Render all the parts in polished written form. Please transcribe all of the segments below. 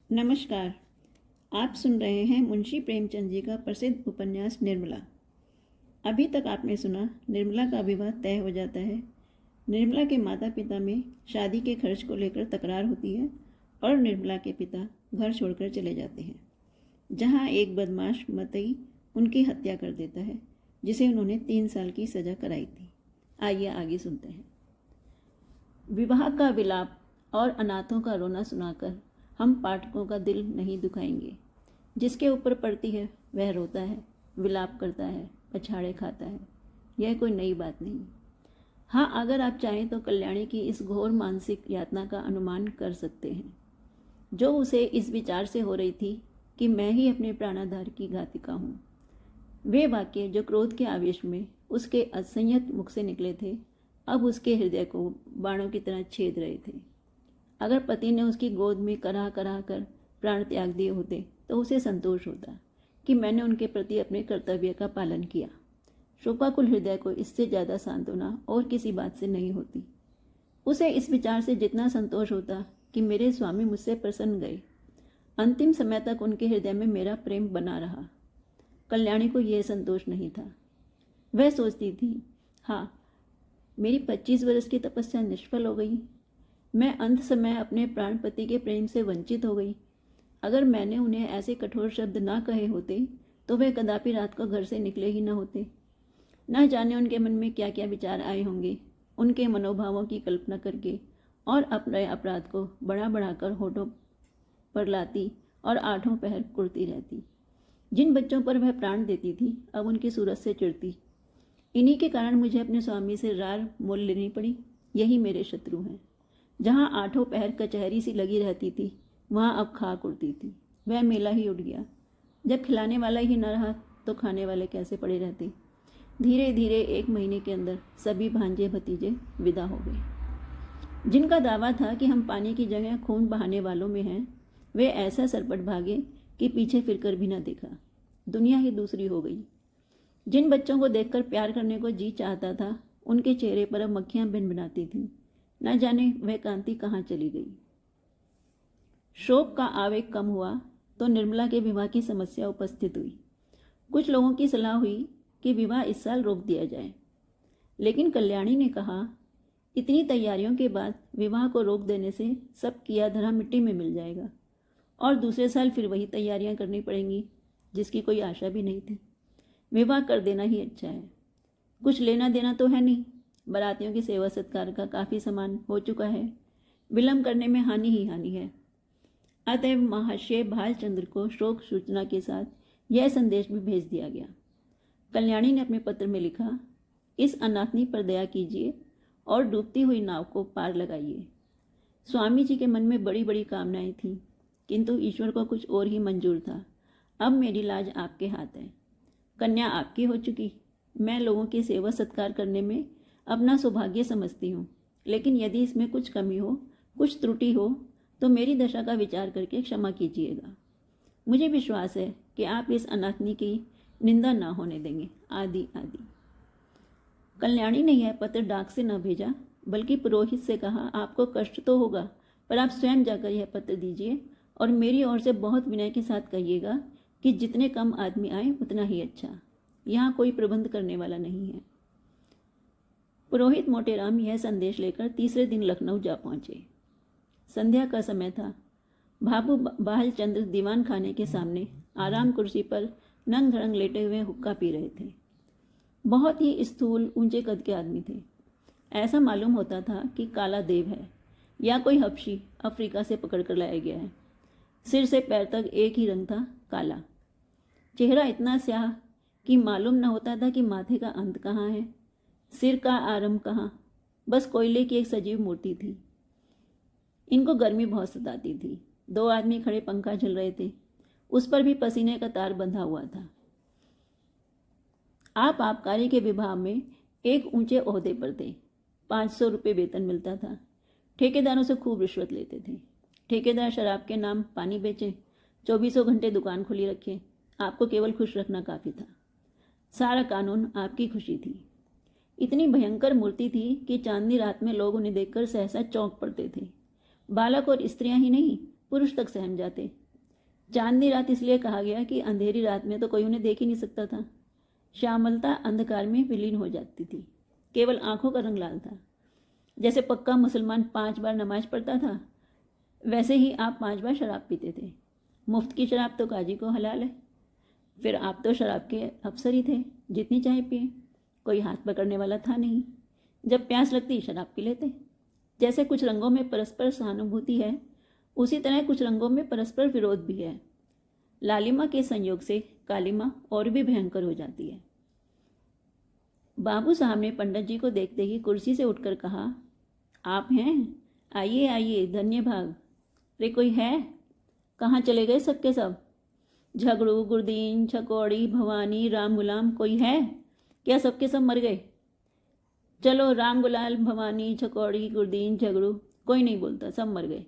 नमस्कार। आप सुन रहे हैं मुंशी प्रेमचंद जी का प्रसिद्ध उपन्यास निर्मला। अभी तक आपने सुना निर्मला का विवाह तय हो जाता है। निर्मला के माता पिता में शादी के खर्च को लेकर तकरार होती है और निर्मला के पिता घर छोड़कर चले जाते हैं, जहां एक बदमाश मतई उनकी हत्या कर देता है, जिसे उन्होंने 3 साल की सज़ा कराई थी। आइए आगे सुनते हैं। विवाह का विलाप और अनाथों का रोना सुनाकर हम पाठकों का दिल नहीं दुखाएंगे। जिसके ऊपर पड़ती है वह रोता है, विलाप करता है, पछाड़े खाता है। यह कोई नई बात नहीं। हाँ, अगर आप चाहें तो कल्याणी की इस घोर मानसिक यातना का अनुमान कर सकते हैं, जो उसे इस विचार से हो रही थी कि मैं ही अपने प्राणाधार की घातिका हूँ। वे वाक्य जो क्रोध के आवेश में उसके असंयत मुख से निकले थे, अब उसके हृदय को बाणों की तरह छेद रहे थे। अगर पति ने उसकी गोद में कराह कराह कर प्राण त्याग दिए होते तो उसे संतोष होता कि मैंने उनके प्रति अपने कर्तव्य का पालन किया। शोकाकुल हृदय को इससे ज़्यादा सांत्वना और किसी बात से नहीं होती। उसे इस विचार से जितना संतोष होता कि मेरे स्वामी मुझसे प्रसन्न गए, अंतिम समय तक उनके हृदय में मेरा प्रेम बना रहा। कल्याणी को यह संतोष नहीं था। वह सोचती थी, हाँ, मेरी 25 वर्ष की तपस्या निष्फल हो गई। मैं अंत समय अपने प्राणपति के प्रेम से वंचित हो गई। अगर मैंने उन्हें ऐसे कठोर शब्द ना कहे होते तो वे कदापि रात को घर से निकले ही न होते। न जाने उनके मन में क्या क्या विचार आए होंगे। उनके मनोभावों की कल्पना करके और अपने अपराध को बढ़ा बढ़ाकर होठों पर लाती और आठों पहर कुड़ती रहती। जिन बच्चों पर वह प्राण देती थी अब उनकी सूरत से चिढ़ती। इन्हीं के कारण मुझे अपने स्वामी से रार मोल लेनी पड़ी। यही मेरे शत्रु हैं। जहाँ आठों पहर कचहरी सी लगी रहती थी, वहाँ अब खाक उड़ती थी। वह मेला ही उठ गया। जब खिलाने वाला ही न रहा तो खाने वाले कैसे पड़े रहते। धीरे धीरे 1 महीने के अंदर सभी भांजे भतीजे विदा हो गए। जिनका दावा था कि हम पानी की जगह खून बहाने वालों में हैं, वे ऐसा सरपट भागे कि पीछे फिरकर भी न देखा। दुनिया ही दूसरी हो गई। जिन बच्चों को देखकर प्यार करने को जी चाहता था, उनके चेहरे पर अब मक्खियां भिनभिनाती थीं। न जाने वह कांति कहाँ चली गई। शोक का आवेग कम हुआ तो निर्मला के विवाह की समस्या उपस्थित हुई। कुछ लोगों की सलाह हुई कि विवाह इस साल रोक दिया जाए, लेकिन कल्याणी ने कहा, इतनी तैयारियों के बाद विवाह को रोक देने से सब किया धरा मिट्टी में मिल जाएगा और दूसरे साल फिर वही तैयारियां करनी पड़ेंगी, जिसकी कोई आशा भी नहीं थी। विवाह कर देना ही अच्छा है। कुछ लेना देना तो है नहीं। बारातियों की सेवा सत्कार का काफ़ी सामान हो चुका है। विलंब करने में हानि ही हानि है। अतएव महाशय भालचंद्र को शोक सूचना के साथ यह संदेश भी भेज दिया गया। कल्याणी ने अपने पत्र में लिखा, इस अनाथनी पर दया कीजिए और डूबती हुई नाव को पार लगाइए। स्वामी जी के मन में बड़ी बड़ी कामनाएं थीं, किंतु ईश्वर को कुछ और ही मंजूर था। अब मेरी लाज आपके हाथ है। कन्या आपकी हो चुकी। मैं लोगों की सेवा सत्कार करने में अपना सौभाग्य समझती हूँ, लेकिन यदि इसमें कुछ कमी हो, कुछ त्रुटि हो, तो मेरी दशा का विचार करके क्षमा कीजिएगा। मुझे विश्वास है कि आप इस अनाथनी की निंदा ना होने देंगे। आदि आदि। कल्याणी ने यह पत्र डाक से न भेजा, बल्कि पुरोहित से कहा, आपको कष्ट तो होगा, पर आप स्वयं जाकर यह पत्र दीजिए और मेरी ओर से बहुत विनय के साथ कहिएगा कि जितने कम आदमी आए उतना ही अच्छा। यहाँ कोई प्रबंध करने वाला नहीं है। पुरोहित मोटेराम यह संदेश लेकर तीसरे दिन लखनऊ जा पहुंचे। संध्या का समय था। बाबू बालचंद्र दीवान खाने के सामने आराम कुर्सी पर नंग धड़ंग लेटे हुए हुक्का पी रहे थे। बहुत ही स्थूल ऊंचे कद के आदमी थे। ऐसा मालूम होता था कि काला देव है या कोई हबशी अफ्रीका से पकड़ कर लाया गया है। सिर से पैर तक एक ही रंग था, काला। चेहरा इतना स्याह कि मालूम न होता था कि माथे का अंत कहाँ है, सिर का आरंभ कहाँ। बस कोयले की एक सजीव मूर्ति थी। इनको गर्मी बहुत सताती थी। 2 आदमी खड़े पंखा झल रहे थे, उस पर भी पसीने का तार बंधा हुआ था। आप आबकारी के विभाग में एक ऊंचे ओहदे पर थे। 500 रुपये वेतन मिलता था। ठेकेदारों से खूब रिश्वत लेते थे। ठेकेदार शराब के नाम पानी बेचे, 24 घंटे दुकान खुली रखे। आपको केवल खुश रखना काफ़ी था। सारा कानून आपकी खुशी थी। इतनी भयंकर मूर्ति थी कि चांदनी रात में लोग उन्हें देखकर सहसा चौंक पड़ते थे। बालक और स्त्रियां ही नहीं, पुरुष तक सहम जाते। चांदनी रात इसलिए कहा गया कि अंधेरी रात में तो कोई उन्हें देख ही नहीं सकता था। श्यामलता अंधकार में विलीन हो जाती थी, केवल आंखों का रंग लाल था। जैसे पक्का मुसलमान 5 बार नमाज पढ़ता था, वैसे ही आप 5 बार शराब पीते थे। मुफ्त की शराब तो काजी को हलाल है। फिर आप तो शराब के अफसर ही थे, जितनी चाहे पिए, कोई हाथ पकड़ने वाला था नहीं। जब प्यास लगती शराब पी लेते। जैसे कुछ रंगों में परस्पर सहानुभूति है, उसी तरह कुछ रंगों में परस्पर विरोध भी है। लालिमा के संयोग से कालिमा और भी भयंकर हो जाती है। बाबू साहब ने पंडित जी को देखते ही कुर्सी से उठकर कहा, आप हैं? आइए आइए, धन्य भाग। रे कोई है? कहाँ चले गए सबके सब? झगड़ू, गुरदीन, छकौड़ी, भवानी, राम गुलाम कोई है क्या? सबके सब मर गए? चलो, राम गुलाल, भवानी, छकौड़ी, गुरदीन, झगड़ू कोई नहीं बोलता, सब मर गए।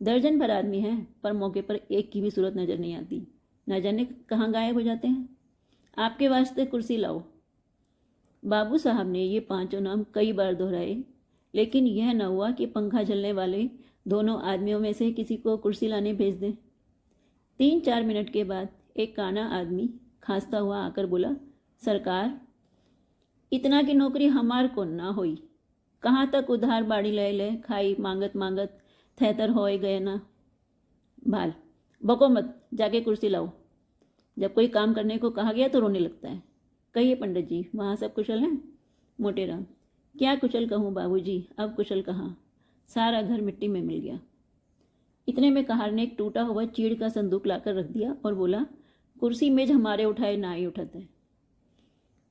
दर्जन भर आदमी हैं, पर मौके पर एक की भी सूरत नजर नहीं आती। न जाने कहाँ गायब हो जाते हैं। आपके वास्ते कुर्सी लाओ। बाबू साहब ने ये 5 नाम कई बार दोहराए, लेकिन यह न हुआ कि पंखा झलने वाले दोनों आदमियों में से किसी को कुर्सी लाने भेज दें। 3-4 मिनट के बाद एक काना आदमी खांसता हुआ आकर बोला, सरकार, इतना की नौकरी हमार को ना होई। कहाँ तक उधार बाड़ी ले ले खाई मांगत मांगत थैतर होए गए ना। भाल, बको मत, जाके कुर्सी लाओ। जब कोई काम करने को कहा गया तो रोने लगता है। कहिए पंडित जी, वहाँ सब कुशल हैं? मोटेराम, क्या कुशल कहूँ बाबूजी, अब कुशल कहाँ, सारा घर मिट्टी में मिल गया। इतने में कहार ने एक टूटा हुआ चीड़ का संदूक लाकर रख दिया और बोला, कुर्सी मेज हमारे उठाए ना ही उठत है।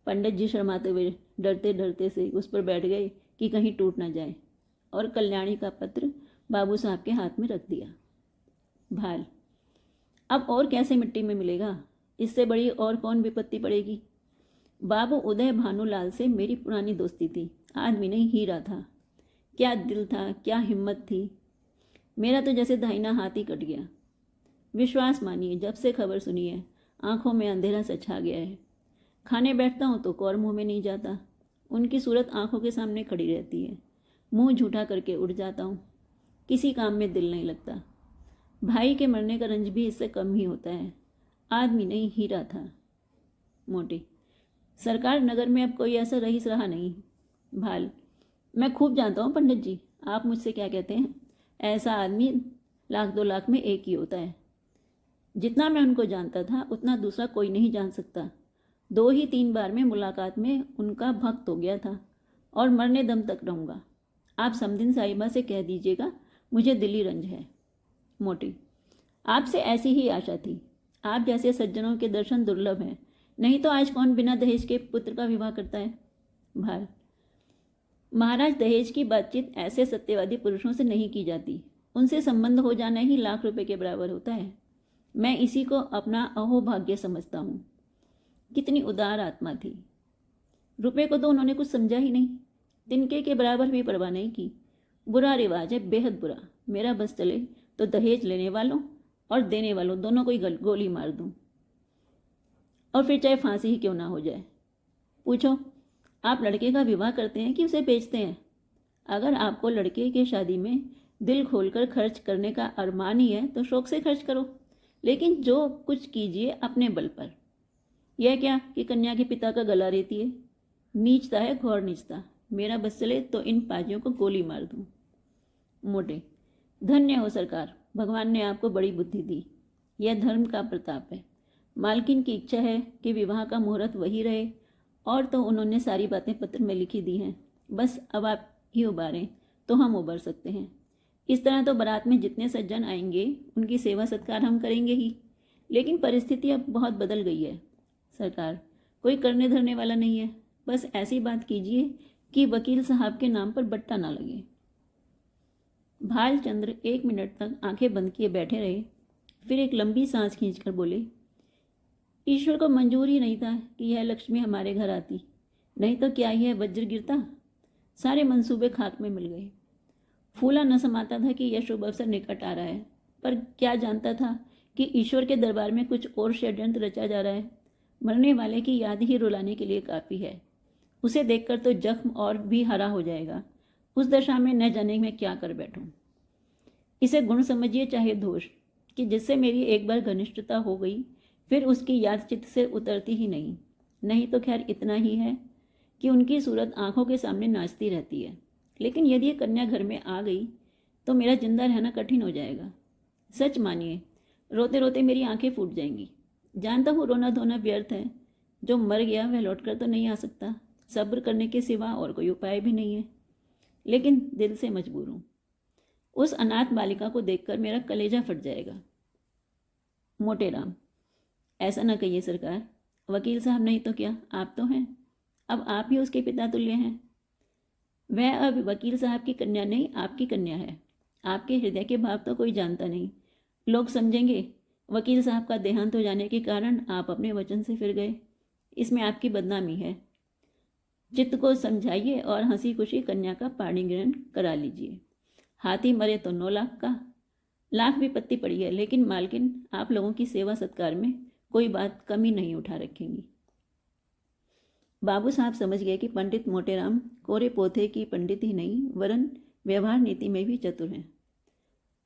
पंडित जी शर्माते हुए डरते डरते से उस पर बैठ गए कि कहीं टूट ना जाए, और कल्याणी का पत्र बाबू साहब के हाथ में रख दिया। भाल, अब और कैसे मिट्टी में मिलेगा? इससे बड़ी और कौन विपत्ति पड़ेगी? बाबू उदय भानुलाल से मेरी पुरानी दोस्ती थी, आदमी नहीं हीरा था। क्या दिल था, क्या हिम्मत थी। मेरा तो जैसे दाहिना हाथ ही कट गया। विश्वास मानिए, जब से खबर सुनी है आंखों में अंधेरा सा छा गया है। खाने बैठता हूँ तो कौर मुंह में नहीं जाता। उनकी सूरत आंखों के सामने खड़ी रहती है। मुंह झूठा करके उठ जाता हूँ। किसी काम में दिल नहीं लगता। भाई के मरने का रंज भी इससे कम ही होता है। आदमी नहीं, हीरा था। मोटी, सरकार, नगर में अब कोई ऐसा रईस रहा नहीं। भाल, मैं खूब जानता हूँ पंडित जी, आप मुझसे क्या कहते हैं। ऐसा आदमी 1-2 लाख में एक ही होता है। जितना मैं उनको जानता था उतना दूसरा कोई नहीं जान सकता। 2 ही 3 बार में मुलाकात में उनका भक्त हो गया था, और मरने दम तक रहूँगा। आप समदिन साहिबा से कह दीजिएगा मुझे दिली रंज है। मोटी, आपसे ऐसी ही आशा थी। आप जैसे सज्जनों के दर्शन दुर्लभ हैं, नहीं तो आज कौन बिना दहेज के पुत्र का विवाह करता है। भाल, महाराज, दहेज की बातचीत ऐसे सत्यवादी पुरुषों से नहीं की जाती। उनसे संबंध हो जाना ही लाख रुपए के बराबर होता है। मैं इसी को अपना अहोभाग्य समझता हूँ। कितनी उदार आत्मा थी। रुपए को तो उन्होंने कुछ समझा ही नहीं, तिनके के बराबर भी परवाह नहीं की। बुरा रिवाज है, बेहद बुरा। मेरा बस चले तो दहेज लेने वालों और देने वालों दोनों को ही गोली मार दूं, और फिर चाहे फांसी ही क्यों ना हो जाए। पूछो, आप लड़के का विवाह करते हैं कि उसे बेचते हैं? अगर आपको लड़के के शादी में दिल खोलकर खर्च करने का अरमान ही है तो शौक से खर्च करो, लेकिन जो कुछ कीजिए अपने बल पर। यह क्या कि कन्या के पिता का गला रेती है। नीचता है, घोर नीचता। मेरा बस चले तो इन पाजियों को गोली मार दूं। मोटे, धन्य हो सरकार, भगवान ने आपको बड़ी बुद्धि दी। यह धर्म का प्रताप है। मालकिन की इच्छा है कि विवाह का मुहूर्त वही रहे, और तो उन्होंने सारी बातें पत्र में लिखी दी हैं। बस अब आप ही उबारें तो हम उबर सकते हैं। इस तरह तो बारात में जितने सज्जन आएंगे उनकी सेवा सत्कार हम करेंगे ही, लेकिन परिस्थिति अब बहुत बदल गई है सरकार। कोई करने धरने वाला नहीं है। बस ऐसी बात कीजिए कि वकील साहब के नाम पर बट्टा ना लगे। भालचंद्र 1 मिनट तक आंखें बंद किए बैठे रहे, फिर एक लंबी सांस खींचकर बोले, ईश्वर को मंजूर ही नहीं था कि यह लक्ष्मी हमारे घर आती, नहीं तो क्या यह वज्र गिरता। सारे मंसूबे खाक में मिल गए। फूला न समाता था कि यह शुभ अवसर निकट आ रहा है, पर क्या जानता था कि ईश्वर के दरबार में कुछ और षड्यंत्र रचा जा रहा है। मरने वाले की याद ही रुलाने के लिए काफ़ी है। उसे देखकर तो जख्म और भी हरा हो जाएगा। उस दशा में न जाने मैं क्या कर बैठूं। इसे गुण समझिए चाहे दोष, कि जिससे मेरी एक बार घनिष्ठता हो गई फिर उसकी याद चित्त से उतरती ही नहीं। नहीं तो खैर इतना ही है कि उनकी सूरत आंखों के सामने नाचती रहती है। लेकिन यदि ये कन्या घर में आ गई तो मेरा जिंदा रहना कठिन हो जाएगा। सच मानिए, रोते रोते मेरी आंखें फूट जाएंगी। जानता हूँ रोना धोना व्यर्थ है, जो मर गया वह लौटकर तो नहीं आ सकता। सब्र करने के सिवा और कोई उपाय भी नहीं है, लेकिन दिल से मजबूर हूँ। उस अनाथ बालिका को देखकर मेरा कलेजा फट जाएगा। मोटेराम: ऐसा न कहिए सरकार, वकील साहब नहीं तो क्या, आप तो हैं। अब आप ही उसके पिता तुल्य हैं। वह अब वकील साहब की कन्या नहीं, आपकी कन्या है। आपके हृदय के भाव तो कोई जानता नहीं। लोग समझेंगे वकील साहब का देहांत हो जाने के कारण आप अपने वचन से फिर गए। इसमें आपकी बदनामी है। चित्त को समझाइए और हंसी खुशी कन्या का पाणी ग्रहण करा लीजिए। हाथी मरे तो 9 लाख का, लाख विपत्ति पड़ी है, लेकिन मालकिन आप लोगों की सेवा सत्कार में कोई बात कमी नहीं उठा रखेंगी। बाबू साहब समझ गए कि पंडित मोटेराम कोरे पोथे की पंडित ही नहीं वरन व्यवहार नीति में भी चतुर हैं।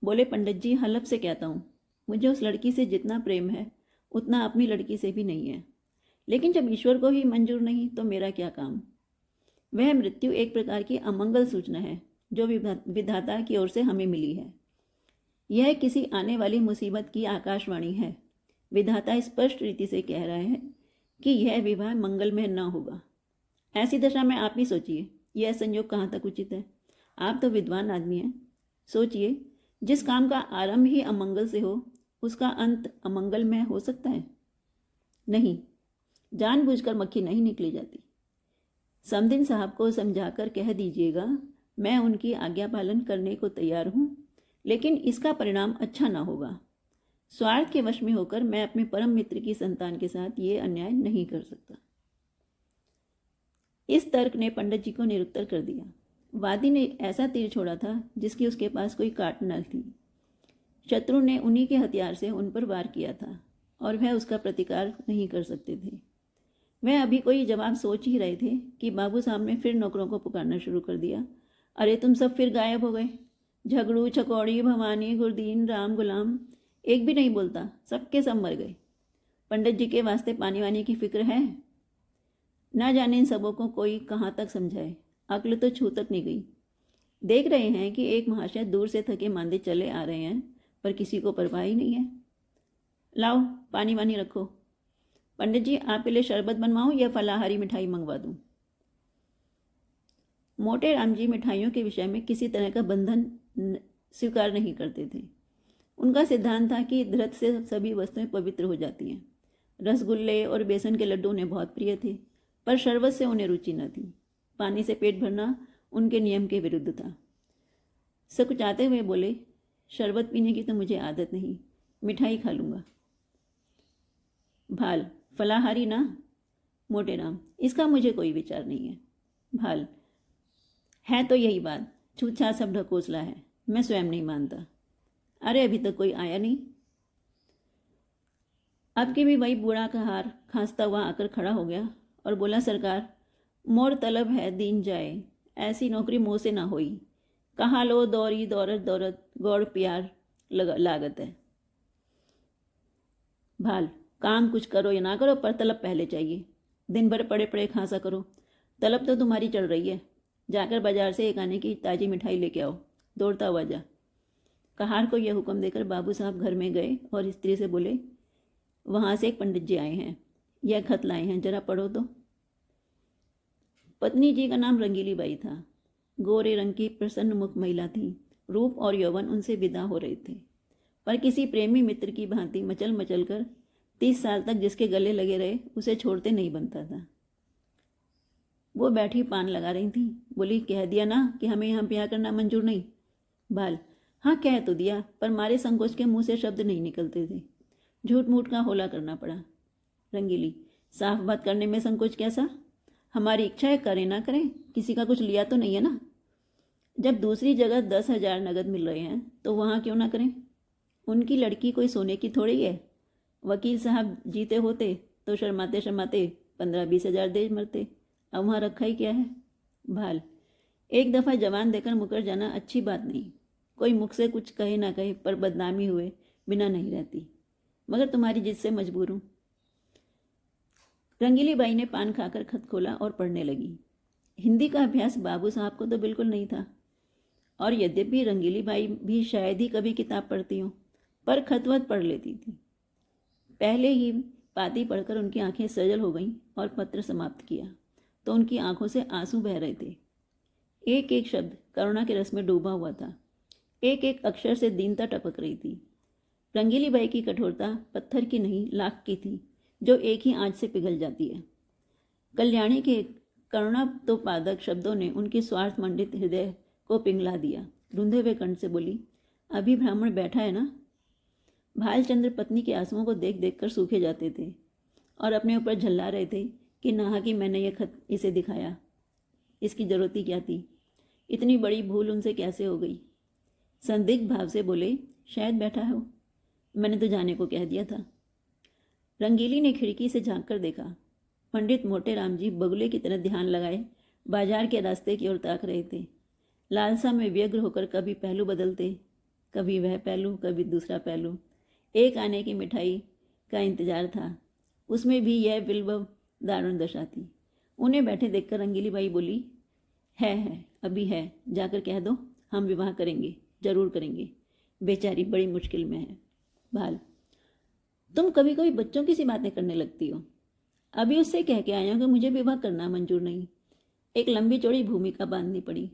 बोले, पंडित जी हलफ से कहता हूँ, मुझे उस लड़की से जितना प्रेम है उतना अपनी लड़की से भी नहीं है। लेकिन जब ईश्वर को ही मंजूर नहीं तो मेरा क्या काम। वह मृत्यु एक प्रकार की अमंगल सूचना है जो विधाता की ओर से हमें मिली है। यह किसी आने वाली मुसीबत की आकाशवाणी है। विधाता स्पष्ट रीति से कह रहा है कि यह विवाह मंगलमय न होगा। ऐसी दशा में आप ही सोचिए, यह संयोग कहाँ तक उचित है। आप तो विद्वान आदमी हैं, सोचिए, जिस काम का आरंभ ही अमंगल से हो उसका अंत अमंगलमय हो सकता है? नहीं, जानबूझकर मक्खी नहीं निकली जाती। समदिन साहब को समझाकर कह दीजिएगा, मैं उनकी आज्ञा पालन करने को तैयार हूँ, लेकिन इसका परिणाम अच्छा ना होगा। स्वार्थ के वश में होकर मैं अपने परम मित्र की संतान के साथ ये अन्याय नहीं कर सकता। इस तर्क ने पंडित जी को निरुत्तर कर दिया। वादी ने ऐसा तीर छोड़ा था जिसकी उसके पास कोई काट न थी। शत्रु ने उन्हीं के हथियार से उन पर वार किया था और वह उसका प्रतिकार नहीं कर सकते थे। वह अभी कोई जवाब सोच ही रहे थे कि बाबू साहब ने फिर नौकरों को पुकारना शुरू कर दिया। अरे तुम सब फिर गायब हो गए। झगड़ू, छकौड़ी, भवानी, गुरदीन, राम, गुलाम, एक भी नहीं बोलता, सबके सब मर गए। पंडित जी के वास्ते पानी वानी की फिक्र है? ना जाने इन सबों को कोई कहाँ तक समझाए, अक्ल तो छू तक नहीं गई। देख रहे हैं कि एक महाशय दूर से थके मांदे चले आ रहे हैं, पर किसी को परवाह ही नहीं है। लाओ पानी वानी रखो। पंडित जी आपके लिए शरबत बनवाऊं या फलाहारी मिठाई मंगवा दूं? मोटे राम जी मिठाइयों के विषय में किसी तरह का बंधन स्वीकार नहीं करते थे। उनका सिद्धांत था कि धृत से सभी वस्तुएं पवित्र हो जाती हैं। रसगुल्ले और बेसन के लड्डू उन्हें बहुत प्रिय थे, पर शरबत से उन्हें रुचि न थी। पानी से पेट भरना उनके नियम के विरुद्ध था। सकुचाते हुए बोले, शरबत पीने की तो मुझे आदत नहीं, मिठाई खा लूँगा। भाल, फलाहारी ना? मोटेराम, इसका मुझे कोई विचार नहीं है। भाल, है तो यही बात, छूतछात सब ढकोसला है, मैं स्वयं नहीं मानता। अरे अभी तक कोई आया नहीं। अब के भी वही बूढ़ा कहार खांसता हुआ आकर खड़ा हो गया और बोला, सरकार मोर तलब है दीन जाए, ऐसी नौकरी मुँह से ना होई। कहाँ लो दौरी दौरत दौरत गौड़ प्यार लागत है। भाल, काम कुछ करो या ना करो पर तलब पहले चाहिए। दिन भर पड़े पड़े खांसा करो, तलब तो तुम्हारी चढ़ रही है। जाकर बाजार से एक आने की ताज़ी मिठाई लेके आओ, दौड़ता हुआ जा। कहार को यह हुक्म देकर बाबू साहब घर में गए और स्त्री से बोले, वहाँ से एक पंडित जी आए हैं, यह खत लाए हैं, जरा पढ़ो तो। पत्नी जी का नाम रंगीली बाई था। गोरे रंग की प्रसन्न मुख महिला थी। रूप और यौवन उनसे विदा हो रहे थे, पर किसी प्रेमी मित्र की भांति मचल मचल कर 30 साल तक जिसके गले लगे रहे उसे छोड़ते नहीं बनता था। वो बैठी पान लगा रही थी। बोली, कह दिया ना कि हमें यहाँ ब्याह करना मंजूर नहीं। बाल, हाँ कह तो दिया, पर मारे संकोच के मुंह से शब्द नहीं निकलते थे। झूठ मूठ का होला करना पड़ा। रंगीली, साफ बात करने में संकोच कैसा? हमारी इच्छा है, करें ना करें, किसी का कुछ लिया तो नहीं है ना। जब दूसरी जगह 10,000 नगद मिल रहे हैं तो वहाँ क्यों ना करें? उनकी लड़की कोई सोने की थोड़ी है। वकील साहब जीते होते तो शर्माते शर्माते 15-20 हज़ार दे मरते। अब वहाँ रखा ही क्या है। भाल, एक दफ़ा जवान देकर मुकर जाना अच्छी बात नहीं। कोई मुख से कुछ कहे ना कहे पर बदनामी हुए बिना नहीं रहती, मगर तुम्हारी जिद से मजबूर हूँ। रंगीली बाई ने पान खाकर खत खोला और पढ़ने लगी। हिंदी का अभ्यास बाबू साहब को तो बिल्कुल नहीं था, और यद्यपि रंगीली बाई भी शायद ही कभी किताब पढ़ती हो, पर खतवत पढ़ लेती थी। पहले ही पाती पढ़कर उनकी आंखें सजल हो गईं और पत्र समाप्त किया तो उनकी आंखों से आंसू बह रहे थे। एक एक शब्द करुणा के रस में डूबा हुआ था, एक एक अक्षर से दीनता टपक रही थी। रंगीली बाई की कठोरता पत्थर की नहीं लाख की थी, जो एक ही आंच से पिघल जाती है। कल्याणी के करुणा तो पादक शब्दों ने उनके स्वार्थ मंडित हृदय को पिघला दिया। रुंधे हुए कंठ से बोली, अभी ब्राह्मण बैठा है ना? भालचंद्र पत्नी के आंसुओं को देख देख कर सूखे जाते थे और अपने ऊपर झल्ला रहे थे कि नहा कि मैंने यह खत इसे दिखाया, इसकी जरूरत ही क्या थी? इतनी बड़ी भूल उनसे कैसे हो गई? संदिग्ध भाव से बोले, शायद बैठा हो, मैंने तो जाने को कह दिया था। रंगीली ने खिड़की से झांक कर देखा। पंडित मोटे राम जी बगुले की तरह ध्यान लगाए बाजार के रास्ते की ओर ताक रहे थे। लालसा में व्यग्र होकर कभी पहलू बदलते, कभी वह पहलू, कभी दूसरा पहलू। एक आने की मिठाई का इंतजार था, उसमें भी यह बिल्व दारुण दशा थी। उन्हें बैठे देखकर रंगीली बाई बोली, है अभी है, जाकर कह दो हम विवाह करेंगे, जरूर करेंगे। बेचारी बड़ी मुश्किल में है। भाल, तुम कभी कभी बच्चों की सी बातें करने लगती हो। अभी उससे कह के आया हूं कि मुझे विवाह करना मंजूर नहीं। एक लंबी चौड़ी भूमिका बांधनी पड़ी।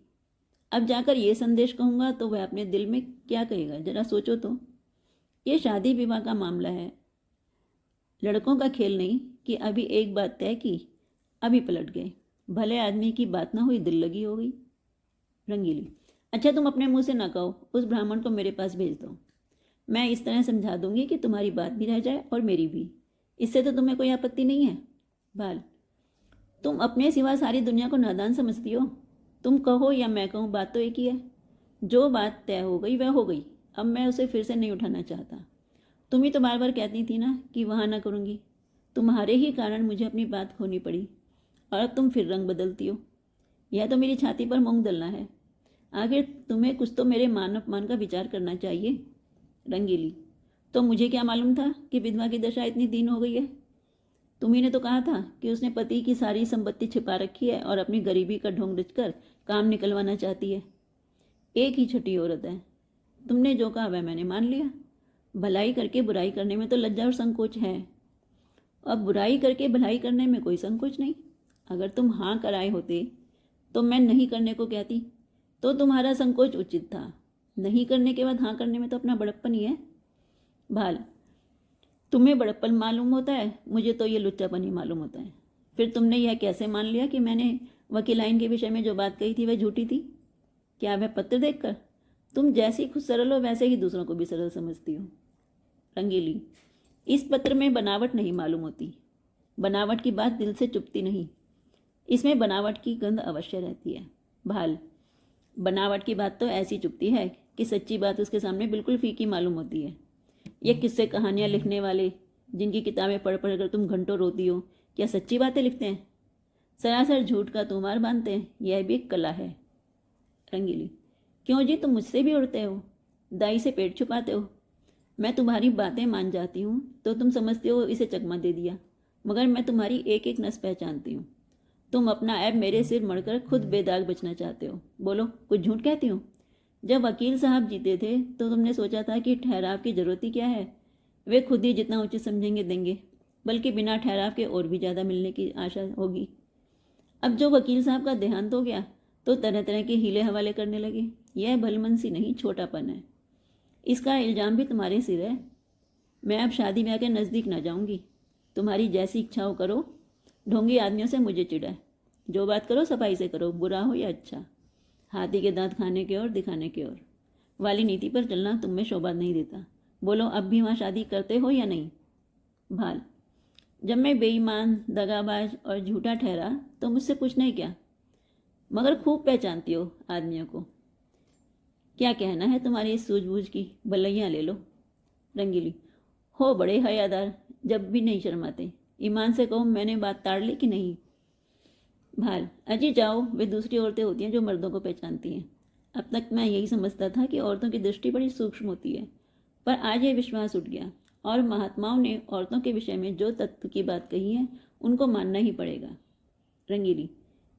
अब जाकर ये संदेश कहूंगा तो वह अपने दिल में क्या कहेगा, जरा सोचो तो। ये शादी विवाह का मामला है, लड़कों का खेल नहीं कि अभी एक बात तय की, अभी पलट गए। भले आदमी की बात ना हुई, दिल लगी हो गई। रंगीली, अच्छा तुम अपने मुंह से ना कहो, उस ब्राह्मण को मेरे पास भेज दो। मैं इस तरह समझा दूंगी कि तुम्हारी बात भी रह जाए और मेरी भी। इससे तो तुम्हें कोई आपत्ति नहीं है? बाल, तुम अपने सिवा सारी दुनिया को नादान समझती हो। तुम कहो या मैं कहूँ, बात तो एक ही है। जो बात तय हो गई वह हो गई, अब मैं उसे फिर से नहीं उठाना चाहता। तुम ही तो बार बार कहती थी ना कि वहाँ ना करूँगी। तुम्हारे ही कारण मुझे अपनी बात खोनी पड़ी और अब तुम फिर रंग बदलती हो। यह तो मेरी छाती पर मूंग दलना है। आखिर तुम्हें कुछ तो मेरे मान अपमान का विचार करना चाहिए। रंगीली, तो मुझे क्या मालूम था कि विधवा की दशा इतनी दीन हो गई है? तुम्ही ने तो कहा था कि उसने पति की सारी संपत्ति छिपा रखी है और अपनी गरीबी का ढोंग रचकर काम निकलवाना चाहती है। एक ही छठी औरत है। तुमने जो कहा वह मैंने मान लिया। भलाई करके बुराई करने में तो लज्जा और संकोच है। अब बुराई करके भलाई करने में कोई संकोच नहीं। अगर तुम हाँ कराए होते तो मैं नहीं करने को कहती, तो तुम्हारा संकोच उचित था। नहीं करने के बाद हाँ करने में तो अपना बड़प्पन ही है। भाल, तुम्हें बड़प्पन मालूम होता है, मुझे तो ये लुच्चापन ही मालूम होता है। फिर तुमने यह कैसे मान लिया कि मैंने वकीलाइन के विषय में जो बात कही थी वह झूठी थी? क्या वह पत्र देखकर? तुम जैसी खुद सरल हो वैसे ही दूसरों को भी सरल समझती हो। रंगीली, इस पत्र में बनावट नहीं मालूम होती। बनावट की बात दिल से चुपती नहीं, इसमें बनावट की गंध अवश्य रहती है। भाल, बनावट की बात तो ऐसी चुपती है कि सच्ची बात उसके सामने बिल्कुल फीकी मालूम होती है। ये किस्से कहानियाँ लिखने वाले, जिनकी किताबें पढ़ पढ़ कर तुम घंटों रोती हो, क्या सच्ची बातें लिखते हैं? सरासर झूठ का तुम्हार बांधते हैं। यह भी एक कला है। रंगीली, क्यों जी, तुम मुझसे भी उड़ते हो, दाई से पेट छुपाते हो। मैं तुम्हारी बातें मान जाती हूँ तो तुम समझते हो इसे चकमा दे दिया, मगर मैं तुम्हारी एक एक नस पहचानती हूँ। तुम अपना ऐब मेरे सिर मढ़कर खुद बेदाग बचना चाहते हो। बोलो, कुछ झूठ कहती हो? जब वकील साहब जीते थे तो तुमने सोचा था कि ठहराव की जरूरत ही क्या है, वे खुद ही जितना उचित समझेंगे देंगे, बल्कि बिना ठहराव के और भी ज़्यादा मिलने की आशा होगी। अब जो वकील साहब का देहांत हो गया तो तरह तरह के हीले हवाले करने लगे। यह भलमनसी नहीं, छोटापन है। इसका इल्ज़ाम भी तुम्हारे सिर है। मैं अब शादी ब्याह के नज़दीक न जाऊंगी। तुम्हारी जैसी इच्छा हो करो। ढोंगी आदमियों से मुझे चिढ़ है। जो बात करो सफाई से करो, बुरा हो या अच्छा। हाथी के दांत खाने की ओर, दिखाने की ओर वाली नीति पर चलना तुम में शोभा नहीं देता। बोलो, अब भी वहाँ शादी करते हो या नहीं? भाल, जब मैं बेईमान, दगाबाज और झूठा ठहरा तो मुझसे पूछना ही क्या, मगर खूब पहचानती हो आदमियों को। क्या कहना है तुम्हारी इस सूझबूझ की? भलैया ले लो। रंगीली, हो बड़े हयादार, जब भी नहीं शर्माते। ईमान से कहो, मैंने बात ताड़ ली कि नहीं? भाल, अजी जाओ, वे दूसरी औरतें होती हैं जो मर्दों को पहचानती हैं। अब तक मैं यही समझता था कि औरतों की दृष्टि बड़ी सूक्ष्म होती है, पर आज ये विश्वास उठ गया और महात्माओं ने औरतों के विषय में जो तत्व की बात कही है उनको मानना ही पड़ेगा। रंगीली,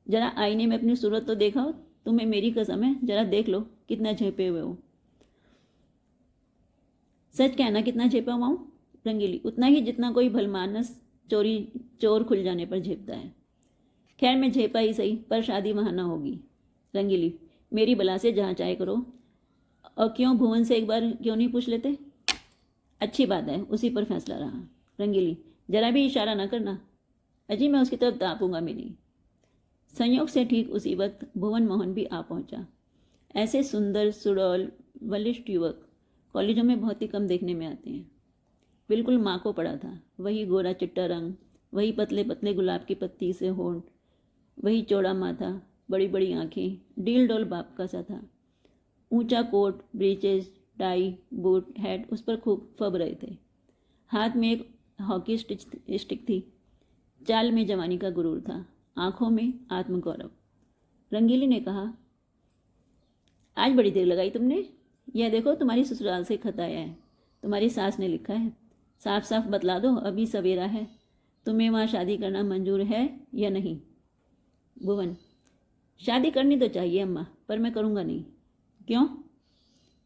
जरा आईने में अपनी सूरत तो देखा, तुम्हें मेरी कसम है, जरा देख लो कितना झेपे हुए हो। सच कहना, कितना झेपा हुआ हूँ? रंगीली, उतना ही जितना कोई भलमानस चोर खुल जाने पर झेपता है। खैर मैं झेपा ही सही, पर शादी वहाँ ना होगी। रंगीली, मेरी बला से जहाँ चाहे करो। और क्यों भुवन से एक बार क्यों नहीं पूछ लेते? अच्छी बात है, उसी पर फैसला रहा। रंगीली, जरा भी इशारा ना करना, अजी मैं उसकी तरफ दापूंगा मेरी। संयोग से ठीक उसी वक्त भुवन मोहन भी आ पहुंचा। ऐसे सुंदर सुडौल बलिष्ठ युवक कॉलेजों में बहुत ही कम देखने में आते हैं। बिल्कुल माँ को पड़ा था, वही गोरा चिट्टा रंग, वही पतले पतले गुलाब की पत्ती से होंठ, वही चौड़ा माथा, बड़ी बड़ी आंखें, डील डोल बाप का सा था। ऊंचा coat, breeches, tie, boot, hat उस पर खूब फब रहे थे। हाथ में एक हॉकी स्टिक थी। चाल में जवानी का गुरूर था, आंखों में आत्मगौरव। रंगीली ने कहा, आज बड़ी देर लगाई तुमने। यह देखो तुम्हारी ससुराल से खत आया है, तुम्हारी सास ने लिखा है। साफ साफ बतला दो, अभी सवेरा है, तुम्हें वहाँ शादी करना मंजूर है या नहीं? भुवन, शादी करनी तो चाहिए अम्मा, पर मैं करूँगा नहीं। क्यों?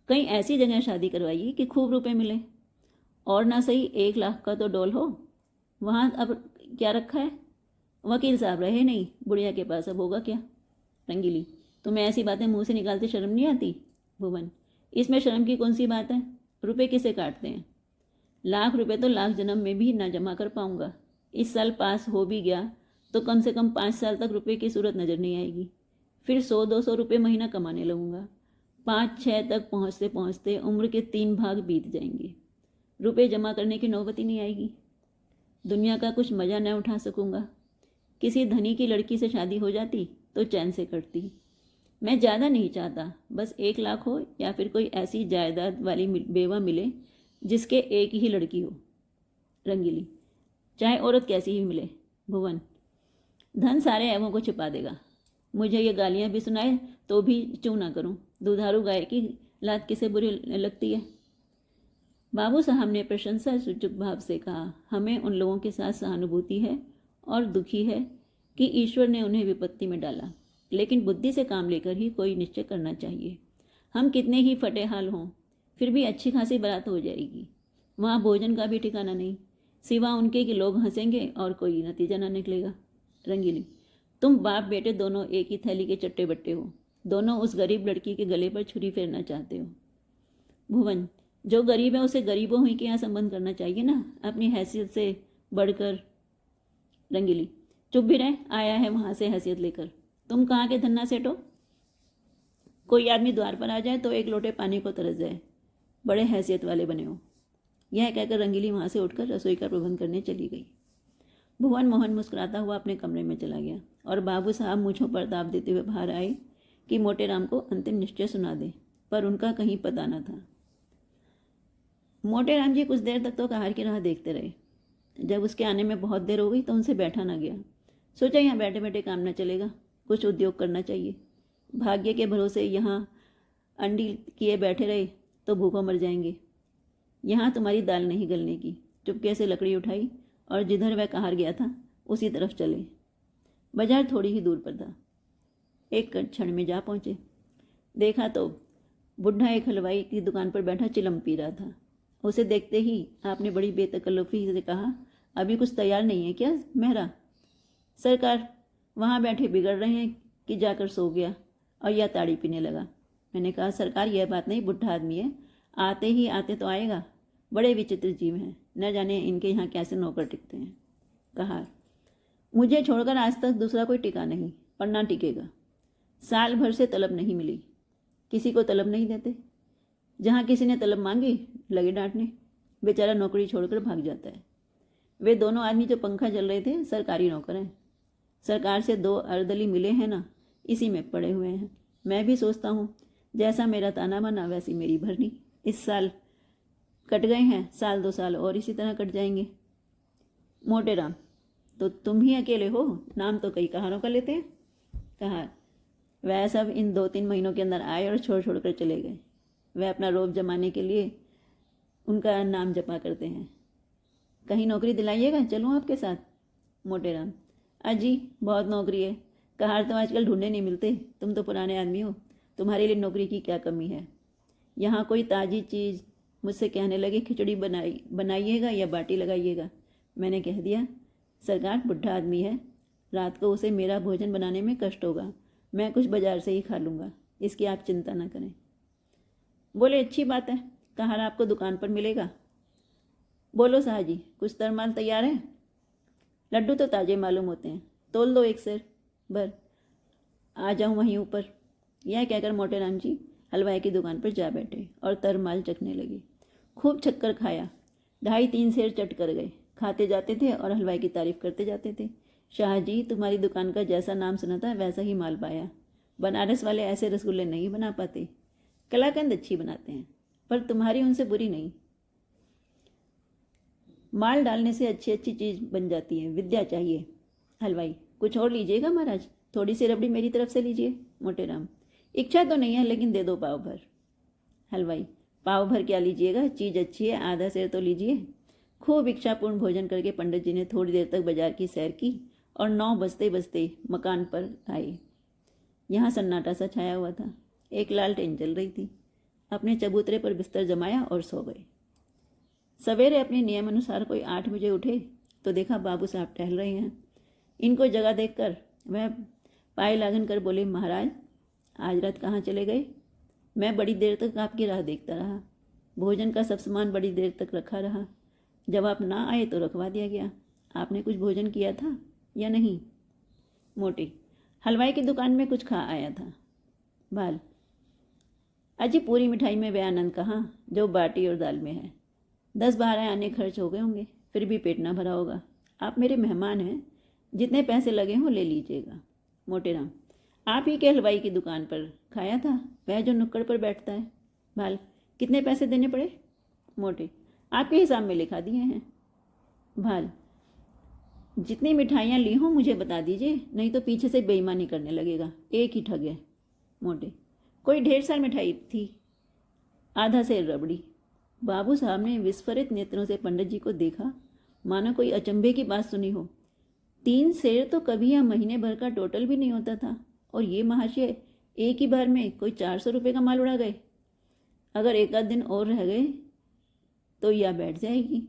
कहीं ऐसी जगह शादी करवाइए कि खूब रुपए मिले, और ना सही 1 लाख का तो डोल हो। वहाँ अब क्या रखा है? वकील साहब रहे नहीं, बुढ़िया के पास अब होगा क्या? रंगीली, तुम्हें ऐसी बातें मुंह से निकालते शर्म नहीं आती? भुवन, इसमें शर्म की कौन सी बात है? रुपए किसे काटते हैं? 1 लाख रुपए तो लाख जन्म में भी ना जमा कर पाऊंगा। इस साल पास हो भी गया तो कम से कम 5 साल तक रुपए की सूरत नज़र नहीं आएगी। फिर 100-200 रुपये महीना कमाने लगूंगा। 5-6 तक पहुँचते पहुँचते उम्र के 3 भाग बीत जाएंगे। रुपए जमा करने की नौबत ही नहीं आएगी। दुनिया का कुछ मज़ा न उठा सकूंगा। किसी धनी की लड़की से शादी हो जाती तो चैन से कटती। मैं ज़्यादा नहीं चाहता, बस 1 लाख हो या फिर कोई ऐसी जायदाद वाली बेवा मिले जिसके एक ही लड़की हो। रंगीली, चाहे औरत कैसी ही मिले। भुवन, धन सारे ऐबों को छिपा देगा। मुझे ये गालियाँ भी सुनाए तो भी चूँ ना करूँ। दुधारू गाय की लात किसे बुरी लगती है? बाबू साहब ने प्रशंसा सूचक भाव से कहा, हमें उन लोगों के साथ सहानुभूति है और दुखी है कि ईश्वर ने उन्हें विपत्ति में डाला, लेकिन बुद्धि से काम लेकर ही कोई निश्चय करना चाहिए। हम कितने ही फटे हाल हों, फिर भी अच्छी खासी बारात हो जाएगी। वहाँ भोजन का भी ठिकाना नहीं, सिवा उनके कि लोग हंसेंगे और कोई नतीजा ना निकलेगा। रंगीली, तुम बाप बेटे दोनों एक ही थैली के चट्टे बट्टे हो, दोनों उस गरीब लड़की के गले पर छुरी फेरना चाहते हो। भुवन, जो गरीब है उसे गरीबों ही के यहाँ संबंध करना चाहिए ना, अपनी हैसियत से बढ़कर। रंगीली, चुप भी रहे, आया है वहाँ से हैसियत लेकर। तुम कहाँ के धन्ना सेठ हो? कोई आदमी द्वार पर आ जाए तो एक लोटे पानी को तरस जाए, बड़े हैसियत वाले बने हो। यह कहकर रंगीली वहाँ से उठकर रसोई का प्रबंध करने चली गई। भुवन मोहन मुस्कुराता हुआ अपने कमरे में चला गया और बाबू साहब मुझों पर दाब देते हुए बाहर आए कि मोटे राम को अंतिम निश्चय सुना दे, पर उनका कहीं पता न था। मोटे राम जी कुछ देर तक तो कहार की राह देखते रहे। जब उसके आने में बहुत देर हो गई तो उनसे बैठा ना गया। सोचा यहाँ बैठे बैठे काम न चलेगा, कुछ उद्योग करना चाहिए। भाग्य के भरोसे यहाँ अंडी किए बैठे रहे तो भूखों मर जाएंगे। यहाँ तुम्हारी दाल नहीं गलने की। चुपके से लकड़ी उठाई और जिधर वह कहार गया था उसी तरफ चले। बाजार थोड़ी ही दूर पर था। एक क्षण में जा पहुँचे। देखा तो बुढ़ा एक हलवाई की दुकान पर बैठा चिलम पी रहा था। उसे देखते ही आपने बड़ी बेतकल्लुफ़ी से कहा, अभी कुछ तैयार नहीं है क्या मेहरा? सरकार वहाँ बैठे बिगड़ रहे हैं कि जाकर सो गया और यह ताड़ी पीने लगा। मैंने कहा, सरकार यह बात नहीं, बुढ़ा आदमी है, आते ही आते तो आएगा। बड़े विचित्र जीव हैं, न जाने इनके यहाँ कैसे नौकर टिकते हैं। कहा, मुझे छोड़कर आज तक दूसरा कोई टिका नहीं और ना टिकेगा। साल भर से तलब नहीं मिली, किसी को तलब नहीं देते। जहाँ किसी ने तलब मांगी लगे डांटने, बेचारा नौकरी छोड़कर भाग जाता है। वे दोनों आदमी जो पंखा जल रहे थे सरकारी नौकर हैं। सरकार से 2 अर्दली मिले हैं ना, इसी में पड़े हुए हैं। मैं भी सोचता हूँ जैसा मेरा ताना बना वैसी मेरी भरनी। इस साल कट गए हैं, साल 2 साल और इसी तरह कट जाएंगे। मोटे राम, तो तुम ही अकेले हो, नाम तो कई कहारों का लेते हैं। कहा, वह सब इन 2-3 महीनों के अंदर आए और छोड़ छोड़ कर चले गए। वह अपना रोब जमाने के लिए उनका नाम जपा करते हैं। कहीं नौकरी दिलाइएगा, चलूँ आपके साथ? मोटेराम: अजी बहुत नौकरी है, कहार तो आजकल ढूंढने नहीं मिलते। तुम तो पुराने आदमी हो, तुम्हारे लिए नौकरी की क्या कमी है। यहाँ कोई ताज़ी चीज़ मुझसे कहने लगे खिचड़ी बनाइएगा या बाटी लगाइएगा। मैंने कह दिया, सरकार बुढ़ा आदमी है, रात को उसे मेरा भोजन बनाने में कष्ट होगा, मैं कुछ बाजार से ही खा लूँगा, इसकी आप चिंता ना करें। बोले, अच्छी बात है, कहार आपको दुकान पर मिलेगा। बोलो साहजी, कुछ तरमाल तैयार है? लड्डू तो ताज़े मालूम होते हैं, तोल दो 1 सेर भर, आ जाऊँ वहीं ऊपर। यह कहकर मोटेराम जी हलवाई की दुकान पर जा बैठे और तरमाल चखने लगे। खूब चक्कर खाया, 2.5-3 सेर चट कर गए। खाते जाते थे और हलवाई की तारीफ करते जाते थे। शाहजी, तुम्हारी दुकान का जैसा नाम सुना था वैसा ही माल पाया। बनारस वाले ऐसे रसगुल्ले नहीं बना पाते। कलाकंद अच्छी बनाते हैं, पर तुम्हारी उनसे बुरी नहीं। माल डालने से अच्छी अच्छी चीज़ बन जाती है, विद्या चाहिए। हलवाई: कुछ और लीजिएगा महाराज, थोड़ी सी रबड़ी मेरी तरफ से लीजिए। मोटेराम: इच्छा तो नहीं है, लेकिन दे दो पाव भर। हलवाई: पाव भर क्या लीजिएगा, चीज़ अच्छी है, आधा सेर तो लीजिए। खूब इच्छापूर्ण भोजन करके पंडित जी ने थोड़ी देर तक बाजार की सैर की और 9 बजते बजते मकान पर आए। यहाँ सन्नाटा सा छाया हुआ था, एक लालटेन जल रही थी। अपने चबूतरे पर बिस्तर जमाया और सो गए। सवेरे अपने नियम अनुसार कोई 8 बजे उठे तो देखा बाबू साहब टहल रहे हैं। इनको जगह देखकर वह पाए लागन कर बोले, महाराज आज रात कहाँ चले गए? मैं बड़ी देर तक आपकी राह देखता रहा, भोजन का सब सामान बड़ी देर तक रखा रहा, जब आप ना आए तो रखवा दिया गया। आपने कुछ भोजन किया था या नहीं? मोटी: हलवाई की दुकान में कुछ खा आया था। बाल: अजी पूरी मिठाई में वह आनंद कहाँ जो बाटी और दाल में है। 10-12 आने खर्च हो गए होंगे, फिर भी पेट ना भरा होगा। आप मेरे मेहमान हैं, जितने पैसे लगे हों ले लीजिएगा। मोटेराम: आप ही के हलवाई की दुकान पर खाया था, वह जो नुक्कड़ पर बैठता है। बाल: कितने पैसे देने पड़े? मोटे: आपके हिसाब में लिखा दिए हैं। भाल: जितनी मिठाइयाँ ली हों मुझे बता दीजिए, नहीं तो पीछे से बेईमानी करने लगेगा, एक ही ठग है। मोटे: कोई ढेर सारी मिठाई थी, आधा सेर रबड़ी। बाबू साहब ने विस्फारित नेत्रों से पंडित जी को देखा, मानो कोई अचंभे की बात सुनी हो। 3 सेर तो कभी या महीने भर का टोटल भी नहीं होता था, और ये महाशय एक ही बार में कोई 400 रुपये का माल उड़ा गए। अगर 1 आध दिन और रह गए तो यह बैठ जाएगी।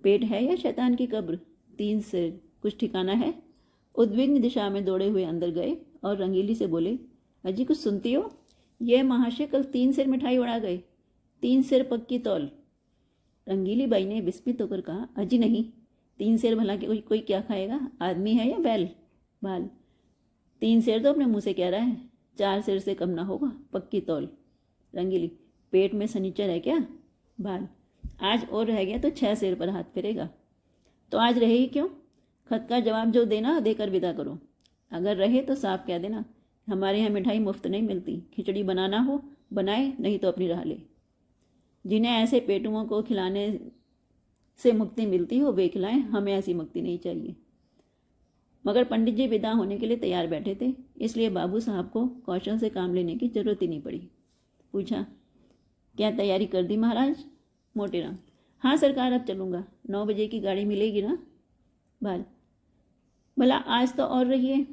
पेट है या शैतान की कब्र? 3 सेर कुछ ठिकाना है? उद्विग्न दिशा में दौड़े हुए अंदर गए और रंगीली से बोले, अजी कुछ सुनती हो? यह महाशय कल 3 सेर मिठाई उड़ा गए, 3 सेर पक्की तौल। रंगीली बाई ने विस्मित होकर कहा, अजी नहीं, 3 सेर भला के कोई क्या खाएगा, आदमी है या बैल? बाल: 3 सेर तो अपने मुंह से कह रहा है, 4 सेर से कम ना होगा, पक्की तौल। रंगीली: पेट में सनीचर है क्या? बाल: आज और रह गया तो 6 सेर पर हाथ फेरेगा। तो आज रहे ही क्यों? खत का जवाब जो देना देकर विदा करो। अगर रहे तो साफ कह देना, हमारे यहाँ मिठाई मुफ्त नहीं मिलती, खिचड़ी बनाना हो बनाए, नहीं तो अपनी राह ले। जिन्हें ऐसे पेटुओं को खिलाने से मुक्ति मिलती हो वे खिलाएं, हमें ऐसी मुक्ति नहीं चाहिए। मगर पंडित जी विदा होने के लिए तैयार बैठे थे, इसलिए बाबू साहब को कौशल से काम लेने की जरूरत ही नहीं पड़ी। पूछा, क्या तैयारी कर दी महाराज? मोटेराम: हाँ सरकार, अब चलूँगा, 9 बजे की गाड़ी मिलेगी ना? बाल: भला आज तो और रहिए।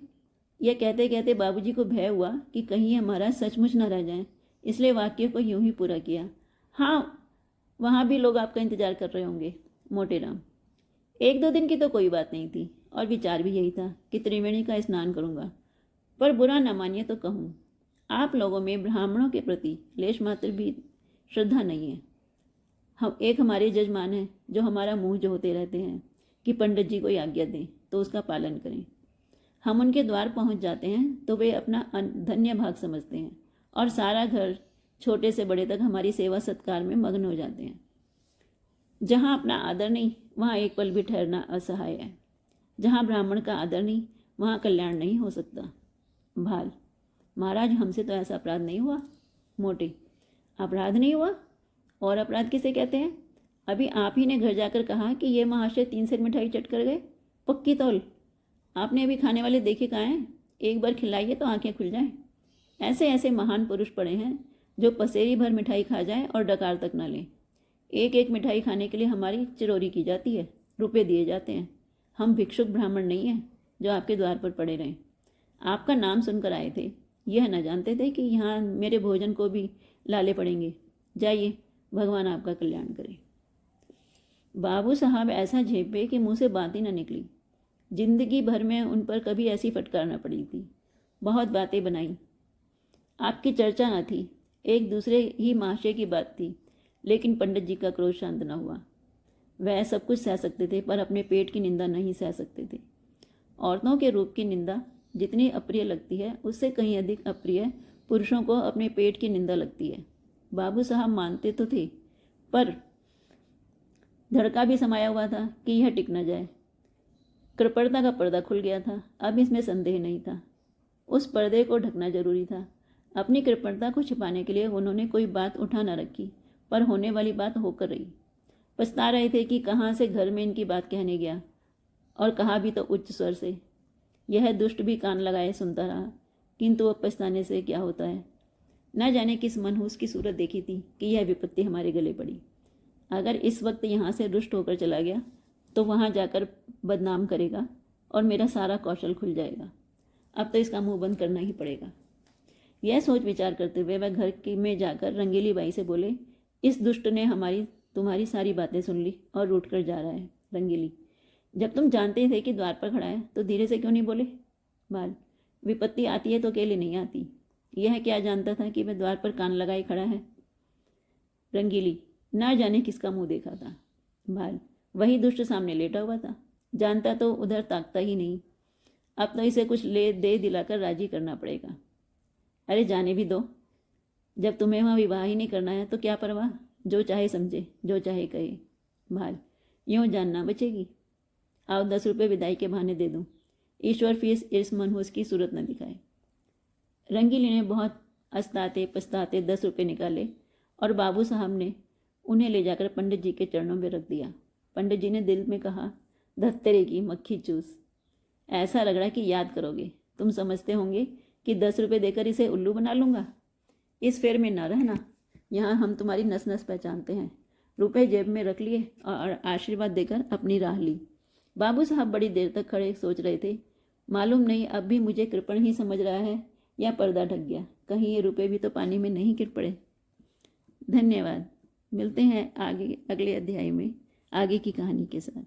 यह कहते कहते बाबूजी को भय हुआ कि कहीं यह महाराज सचमुच न रह जाएं, इसलिए वाक्य को यूं ही पूरा किया, हाँ वहाँ भी लोग आपका इंतजार कर रहे होंगे। मोटेराम: 1-2 दिन की तो कोई बात नहीं थी, और विचार भी यही था कि त्रिवेणी का स्नान करूँगा, पर बुरा न मानिए तो कहूँ, आप लोगों में ब्राह्मणों के प्रति लेश मात्र भी श्रद्धा नहीं है। हम एक हमारे जजमान हैं जो हमारा मुंह जोहते रहते हैं कि पंडित जी कोई आज्ञा दें तो उसका पालन करें। हम उनके द्वार पहुंच जाते हैं तो वे अपना धन्य भाग समझते हैं और सारा घर छोटे से बड़े तक हमारी सेवा सत्कार में मग्न हो जाते हैं। जहाँ अपना आदर नहीं वहाँ एक पल भी ठहरना असहाय है। जहाँ ब्राह्मण का आदर नहीं वहाँ कल्याण नहीं हो सकता। भाल: महाराज हमसे तो ऐसा अपराध नहीं हुआ। मोटे: अपराध नहीं हुआ? और अपराध किसे कहते हैं? अभी आप ही ने घर जाकर कहा कि ये महाशय 3 सेर मिठाई चट कर गए, पक्की तौल। आपने अभी खाने वाले देखे कहाँ हैं? एक बार खिलाइए तो आंखें खुल जाएं। ऐसे ऐसे महान पुरुष पड़े हैं जो पसेरी भर मिठाई खा जाएं और डकार तक ना लें। एक एक मिठाई खाने के लिए हमारी चिरौरी की जाती है, रुपए दिए जाते हैं। हम भिक्षुक ब्राह्मण नहीं हैं जो आपके द्वार पर पड़े रहें। आपका नाम सुनकर आए थे, यह न जानते थे कि यहाँ मेरे भोजन को भी लाले पड़ेंगे। जाइए, भगवान आपका कल्याण करे। बाबू साहब ऐसा झेपे कि मुंह से बात ही न निकली। जिंदगी भर में उन पर कभी ऐसी फटकार न पड़ी थी। बहुत बातें बनाई, आपकी चर्चा न थी, एक दूसरे ही महाशय की बात थी, लेकिन पंडित जी का क्रोध शांत न हुआ। वह सब कुछ सह सकते थे, पर अपने पेट की निंदा नहीं सह सकते थे। औरतों के रूप की निंदा जितनी अप्रिय लगती है, उससे कहीं अधिक अप्रिय पुरुषों को अपने पेट की निंदा लगती है। बाबू साहब मानते तो थे, पर धड़का भी समाया हुआ था कि यह टिक न जाए। कृपणता का पर्दा खुल गया था, अब इसमें संदेह नहीं था। उस पर्दे को ढकना जरूरी था। अपनी कृपणता को छिपाने के लिए उन्होंने कोई बात उठा न रखी, पर होने वाली बात होकर रही। पछता रहे थे कि कहाँ से घर में इनकी बात कहने गया, और कहा भी तो उच्च स्वर से। यह दुष्ट भी कान लगाए सुनता रहा, किंतु अब पछताने से क्या होता है। न जाने किस मनहूस की सूरत देखी थी कि यह विपत्ति हमारे गले पड़ी। अगर इस वक्त यहाँ से रुष्ट होकर चला गया तो वहाँ जाकर बदनाम करेगा और मेरा सारा कौशल खुल जाएगा। अब तो इसका मुंह बंद करना ही पड़ेगा। यह सोच विचार करते हुए वह घर में जाकर रंगीली बाई से बोले, इस दुष्ट ने तुम्हारी सारी बातें सुन ली और रूठ कर जा रहा है। रंगीली, जब तुम जानते थे कि द्वार पर खड़ा है तो धीरे से क्यों नहीं बोले? बाल, विपत्ति आती है तो अकेले नहीं आती। यह क्या जानता था कि वह द्वार पर कान लगाए खड़ा है? रंगीली, ना जाने किसका मुंह देखा था। बाल, वही दुष्ट सामने लेटा हुआ था, जानता तो उधर ताकता ही नहीं। अब तो इसे कुछ ले दे दिलाकर राजी करना पड़ेगा। अरे जाने भी दो, जब तुम्हें वहाँ विवाह ही नहीं करना है तो क्या परवाह, जो चाहे समझे, जो चाहे कहे। भाल, यूँ जानना बचेगी। आओ 10 रुपये विदाई के बहाने दे दूँ, ईश्वर फीस इस मनहूस की सूरत न दिखाए। रंगीली ने बहुत अस्ताते पछताते 10 रुपये निकाले और बाबू साहब ने उन्हें ले जाकर पंडित जी के चरणों में रख दिया। पंडित जी ने दिल में कहा, धत्तेरे की मक्खी चूस, ऐसा रगड़ा कि याद करोगे। तुम समझते होंगे कि 10 रुपये देकर इसे उल्लू बना लूँगा। इस फेर में न रहना, यहाँ हम तुम्हारी नस नस पहचानते हैं। रुपए जेब में रख लिए और आशीर्वाद देकर अपनी राह ली। बाबू साहब बड़ी देर तक खड़े सोच रहे थे। मालूम नहीं अब भी मुझे कृपण ही समझ रहा है या पर्दा ढक गया, कहीं ये रुपए भी तो पानी में नहीं गिर पड़े। धन्यवाद। मिलते हैं आगे अगले अध्याय में आगे की कहानी के साथ।